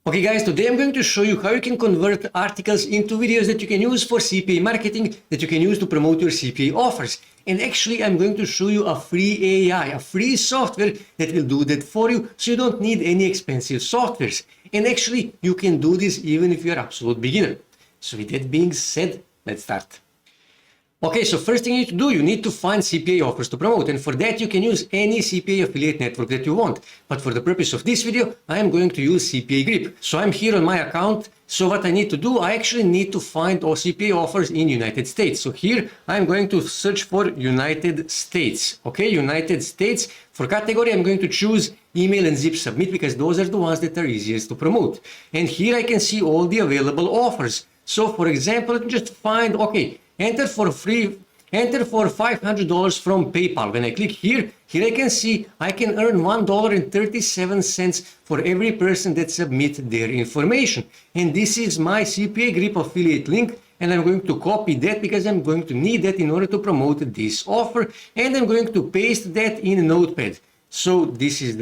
Okay guys, today I'm going to show you how you can convert articles into videos that you can use for CPA marketing, that you can use to promote your CPA offers. And actually I'm going to show you a free AI, a free software that will do that for you, so you don't need any expensive softwares. And actually you can do this even if you're an absolute beginner. So with that being said, let's start. Okay, so first thing you need to do, you need to find CPA offers to promote, and for that you can use any CPA affiliate network that you want. But for the purpose of this video, I am going to use CPA Grip. So I'm here on my account, so what I need to do, I actually need to find all CPA offers in United States. So here I'm going to search for United States. Okay, United States. For category, I'm going to choose email and zip submit because those are the ones that are easiest to promote. And here I can see all the available offers. So for example, just find, okay, enter for $500 from PayPal. When I click here I can see I can earn $1.37 for every person that submits their information. And this is my CPA Grip affiliate link, and I'm going to copy that because I'm going to need that in order to promote this offer, and I'm going to paste that in Notepad. So this is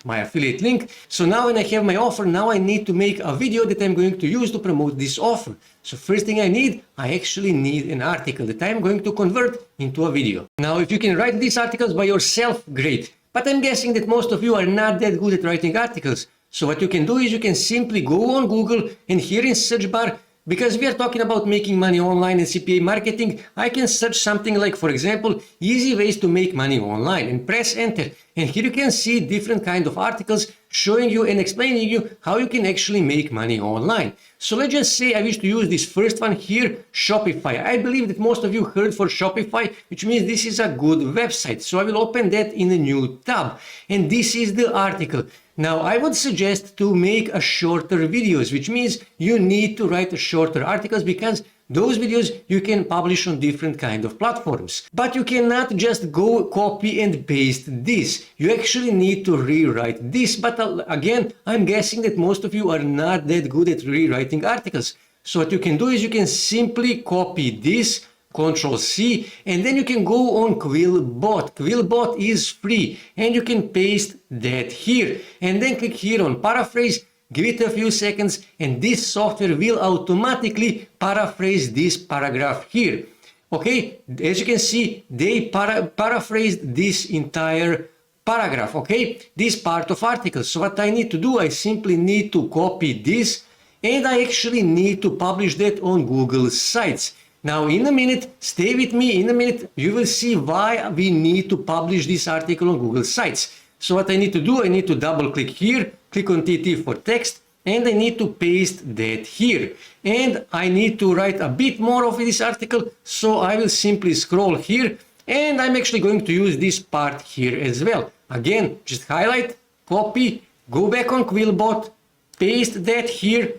my affiliate link. So now when I have my offer, now I need to make a video that I'm going to use to promote this offer. So first thing I actually need an article that I'm going to convert into a video. Now if you can write these articles by yourself, great. But I'm guessing that most of you are not that good at writing articles. So what you can do is you can simply go on Google, and here in search bar, because we are talking about making money online and CPA marketing, I can search something like, for example, easy ways to make money online, and press enter. And here you can see different kind of articles showing you and explaining you how you can actually make money online. So let's just say I wish to use this first one here, Shopify. I believe that most of you heard for Shopify, which means this is a good website. So I will open that in a new tab. And this is the article. Now I would suggest to make a shorter videos, which means you need to write shorter articles because those videos you can publish on different kind of platforms. But you cannot just go copy and paste this. You actually need to rewrite this. But again, I'm guessing that most of you are not that good at rewriting articles. So what you can do is you can simply copy this, Control C, and then you can go on Quillbot. Quillbot is free, and you can paste that here. And then click here on paraphrase, give it a few seconds, and this software will automatically paraphrase this paragraph here. Okay, as you can see, they paraphrased this entire paragraph, okay, this part of article. So what I need to do, I simply need to copy this, and I actually need to publish that on Google Sites. Now in a minute, stay with me, in a minute you will see why we need to publish this article on Google Sites. So what I need to do, I need to double click here, click on TT for text, and I need to paste that here. And I need to write a bit more of this article, so I will simply scroll here, and I'm actually going to use this part here as well. Again, just highlight, copy, go back on Quillbot, paste that here,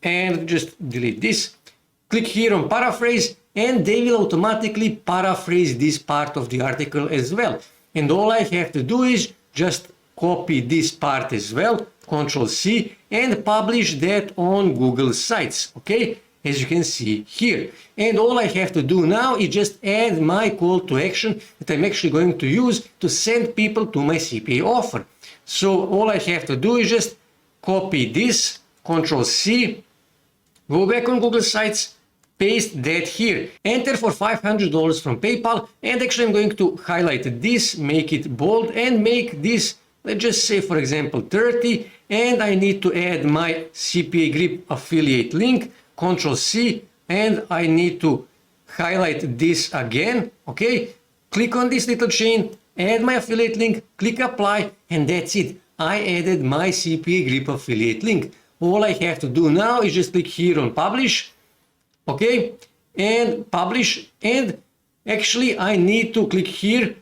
and just delete this. Click here on paraphrase, and they will automatically paraphrase this part of the article as well. And all I have to do is just copy this part as well, Control C, and publish that on Google Sites, okay, as you can see here. And all I have to do now is just add my call to action that I'm actually going to use to send people to my CPA offer. So all I have to do is just copy this, Control C, go back on Google Sites, paste that here, enter for $500 from PayPal, and actually I'm going to highlight this, make it bold, and make this, let's just say for example 30, and I need to add my CPA Grip affiliate link, Control C, and I need to highlight this again, okay, click on this little chain, add my affiliate link, click apply, and that's it. I added my CPA Grip affiliate link. All I have to do now is just click here on publish, okay, and publish, and actually I need to click here,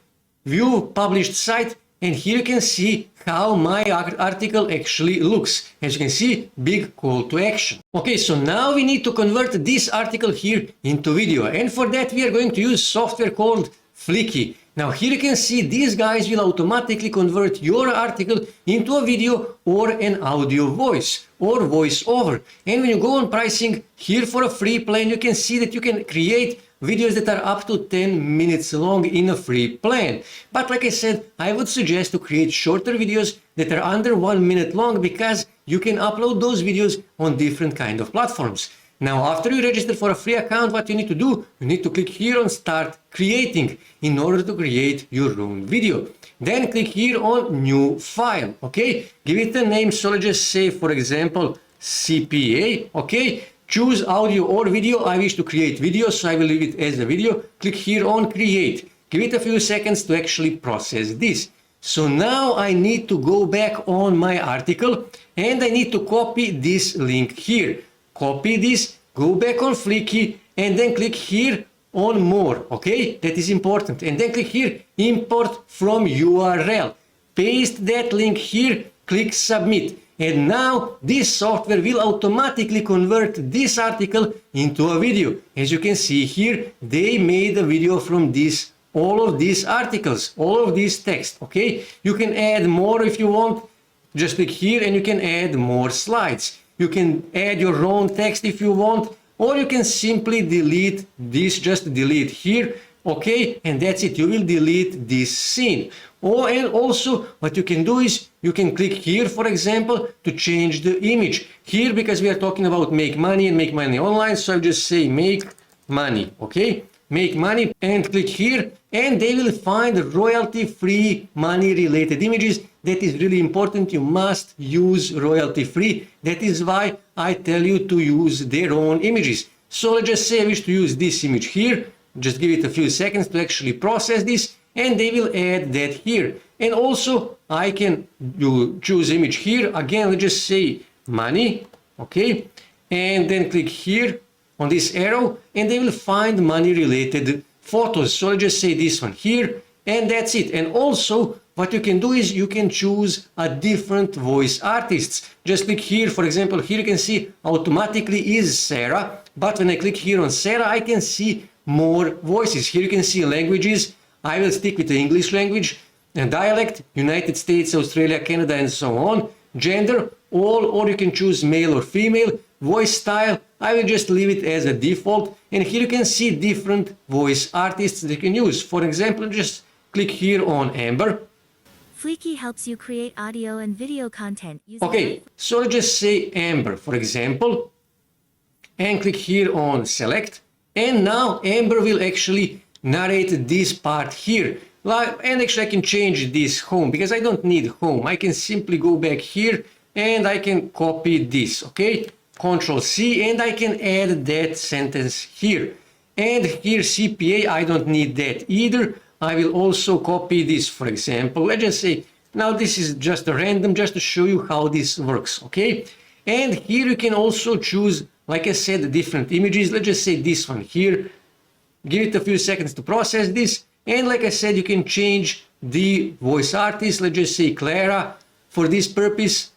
view published site, and here you can see how my article actually looks. As you can see, big call to action. Okay, so now we need to convert this article here into video, and for that we are going to use software called Flicky. Now here you can see these guys will automatically convert your article into a video or an audio voice or voiceover. And when you go on pricing, here for a free plan, you can see that you can create videos that are up to 10 minutes long in a free plan. But like I said, I would suggest to create shorter videos that are under 1 minute long, because you can upload those videos on different kind of platforms. Now, after you register for a free account, what you need to do, you need to click here on Start Creating in order to create your own video. Then click here on New File, okay? Give it a name, so let's just say, for example, CPA, okay? Choose audio or video. I wish to create video, so I will leave it as a video. Click here on Create. Give it a few seconds to actually process this. So now I need to go back on my article and I need to copy this link here. Copy this, go back on Flickr and then click here on More, okay? That is important. And then click here, Import from URL. Paste that link here, click Submit. And now this software will automatically convert this article into a video. As you can see here, they made a video from this, all of these articles, all of this text, okay? You can add more if you want. Just click here and you can add more slides. You can add your own text if you want, or you can simply delete this, just delete here, okay? And that's it, you will delete this scene. Oh, and also what you can do is you can click here, for example, to change the image. Here, because we are talking about make money and make money online, so I'll just say make money, okay? Make money and click here and they will find royalty-free money-related images. That is really important. You must use royalty-free. That is why I tell you to use their own images. So let's just say I wish to use this image here. Just give it a few seconds to actually process this and they will add that here. And also I can choose image here. Again, let's just say money, okay? And then click here on this arrow and they will find money related photos. So I'll just say this one here and that's it. And also what you can do is you can choose a different voice artists. Just click here, for example, here you can see automatically is Sarah, but when I click here on Sarah, I can see more voices. Here you can see languages. I will stick with the English language and dialect, United States, Australia, Canada, and so on. Gender, all, or you can choose male or female. Voice style, I will just leave it as a default. And here you can see different voice artists that you can use. For example, just click here on Amber. Fleeky helps you create audio and video content using... Okay, so let's just say Amber, for example, and click here on Select. And now Amber will actually narrate this part here. And actually I can change this home because I don't need home. I can simply go back here and I can copy this, okay? Control C and I can add that sentence here. And here CPA, I don't need that either. I will also copy this, for example. Let's just say, now this is just a random, just to show you how this works, okay? And here you can also choose, like I said, different images. Let's just say this one here. Give it a few seconds to process this. And like I said, you can change the voice artist. Let's just say Clara for this purpose.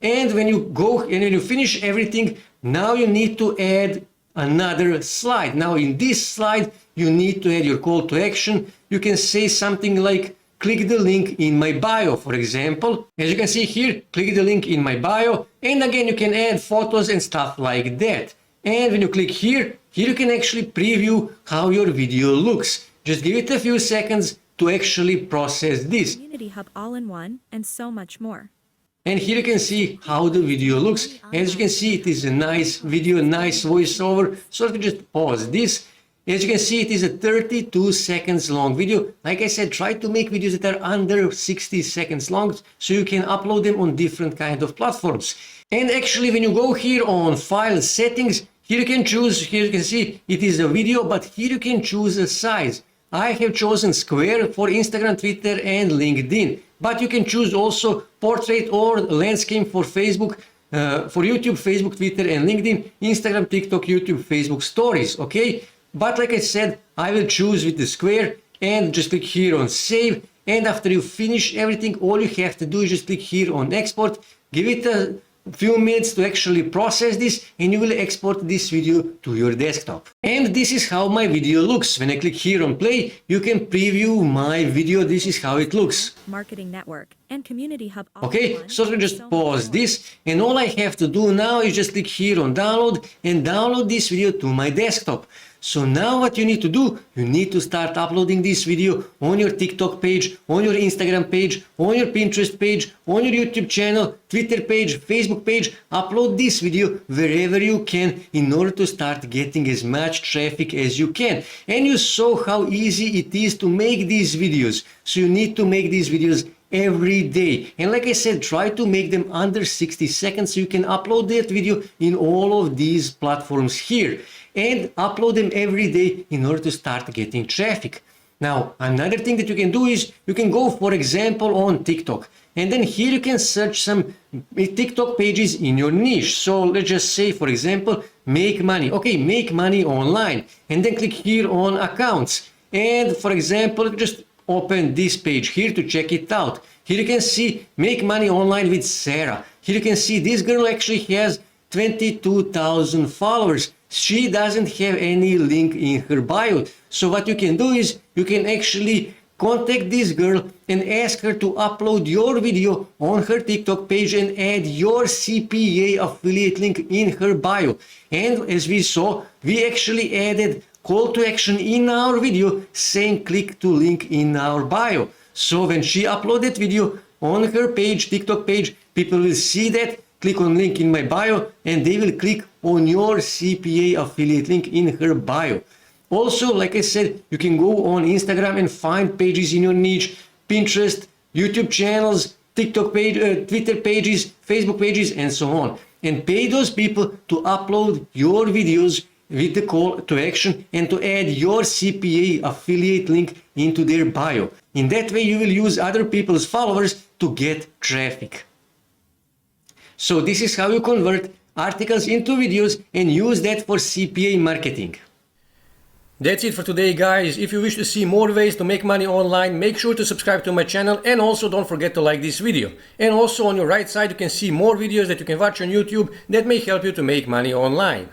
And when you go and when you finish everything, now you need to add another slide. Now in this slide, you need to add your call to action. You can say something like, click the link in my bio, for example. As you can see here, click the link in my bio. And again, you can add photos and stuff like that. And when you click here, you can actually preview how your video looks. Just give it a few seconds to actually process this. Community Hub all-in-one and so much more. And here you can see how the video looks. As you can see, it is a nice video, nice voiceover. So let me just pause this. As you can see, it is a 32 seconds long video. Like I said, try to make videos that are under 60 seconds long so you can upload them on different kind of platforms. And actually, when you go here on File Settings, here you can choose, here you can see it is a video, but here you can choose a size. I have chosen square for Instagram, Twitter, and LinkedIn. But you can choose also portrait or landscape for Facebook, for YouTube, Facebook, Twitter, and LinkedIn, Instagram, TikTok, YouTube, Facebook stories, okay? But like I said, I will choose with the square and just click here on save. And after you finish everything, all you have to do is just click here on export, give it a few minutes to actually process this, and you will export this video to your desktop. And this is how my video looks. When I click here on play, you can preview my video. This is how it looks. Marketing Network. and Community Hub all in Okay, one, so let me and just so much pause more. this, and all I have to do now is just click here on download and download this video to my desktop. So now what you need to do, you need to start uploading this video on your TikTok page, on your Instagram page, on your Pinterest page, on your YouTube channel, Twitter page, Facebook page. Upload this video wherever you can in order to start getting as much traffic as you can. And you saw how easy it is to make these videos. So you need to make these videos every day, and like I said, try to make them under 60 seconds so you can upload that video in all of these platforms here, and upload them every day in order to start getting traffic. Now, another thing that you can do is you can go, for example, on TikTok, and then here you can search some TikTok pages in your niche. So let's just say, for example, make money. Okay, make money online, and then click here on accounts, and for example, just open this page here to check it out. Here you can see make money online with Sarah. Here you can see this girl actually has 22,000 followers. She doesn't have any link in her bio. So what you can do is you can actually contact this girl and ask her to upload your video on her TikTok page and add your CPA affiliate link in her bio. And as we saw, we actually added call to action in our video saying click to link in our bio. So when she uploaded video on her page, TikTok page, people will see that, click on link in my bio, and they will click on your CPA affiliate link in her bio. Also, like I said, you can go on Instagram and find pages in your niche, Pinterest, YouTube channels, TikTok page, Twitter pages, Facebook pages, and so on. And pay those people to upload your videos with the call to action and to add your CPA affiliate link into their bio. In that way, you will use other people's followers to get traffic. So this is how you convert articles into videos and use that for CPA marketing. That's it for today, guys. If you wish to see more ways to make money online, make sure to subscribe to my channel, and also don't forget to like this video. And also on your right side, you can see more videos that you can watch on YouTube that may help you to make money online.